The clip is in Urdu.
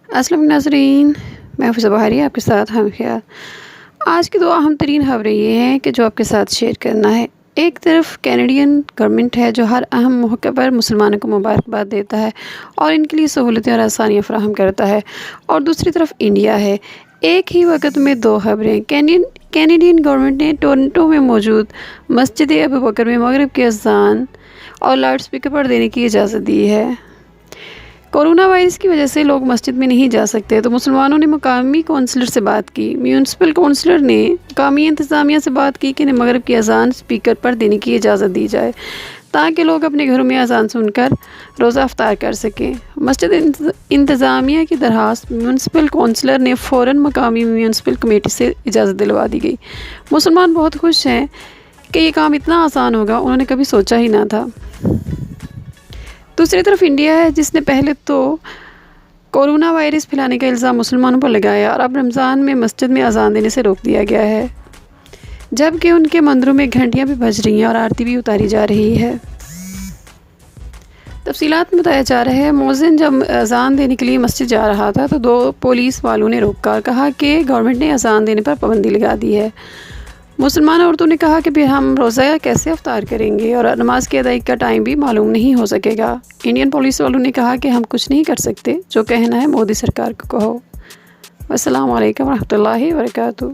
السلام علیکم ناظرین، میں حافظہ بہاری آپ کے ساتھ ہم خیال۔ آج کی دو اہم ترین خبریں یہ ہیں کہ جو آپ کے ساتھ شیئر کرنا ہے۔ ایک طرف کینیڈین گورنمنٹ ہے جو ہر اہم موقع پر مسلمانوں کو مبارکباد دیتا ہے اور ان کے لیے سہولتیں اور آسانیاں فراہم کرتا ہے، اور دوسری طرف انڈیا ہے۔ ایک ہی وقت میں دو خبریں۔ کینیڈین گورنمنٹ نے ٹورنٹو میں موجود مسجد ابوبکر میں مغرب کی اذان اور لاؤڈ اسپیکر پر دینے کی اجازت دی ہے۔ کورونا وائرس کی وجہ سے لوگ مسجد میں نہیں جا سکتے تو مسلمانوں نے مقامی کونسلر سے بات کی۔ میونسپل کونسلر نے مقامی انتظامیہ سے بات کی کہ انہیں مغرب کی اذان اسپیکر پر دینے کی اجازت دی جائے تاکہ لوگ اپنے گھروں میں اذان سن کر روزہ افطار کر سکیں۔ مسجد انتظامیہ کی درخواست میونسپل کونسلر نے فوراً مقامی میونسپل کمیٹی سے اجازت دلوا دی گئی۔ مسلمان بہت خوش ہیں کہ یہ کام اتنا آسان ہوگا، انہوں نے کبھی سوچا ہی نہ تھا۔ دوسری طرف انڈیا ہے جس نے پہلے تو کورونا وائرس پھیلانے کا الزام مسلمانوں پر لگایا اور اب رمضان میں مسجد میں اذان دینے سے روک دیا گیا ہے، جبکہ ان کے مندروں میں گھنٹیاں بھی بج رہی ہیں اور آرتی بھی اتاری جا رہی ہے۔ تفصیلات میں بتایا جا رہا ہے مؤذن جب اذان دینے کے لیے مسجد جا رہا تھا تو دو پولیس والوں نے روکا اور کہا کہ گورنمنٹ نے اذان دینے پر پابندی لگا دی ہے۔ مسلمان عورتوں نے کہا کہ پھر ہم روزہ کیسے افطار کریں گے اور نماز کی ادائیگی کا ٹائم بھی معلوم نہیں ہو سکے گا۔ انڈین پولیس والوں نے کہا کہ ہم کچھ نہیں کر سکتے، جو کہنا ہے مودی سرکار کو کہو۔ السلام علیکم ورحمۃ اللہ وبرکاتہ۔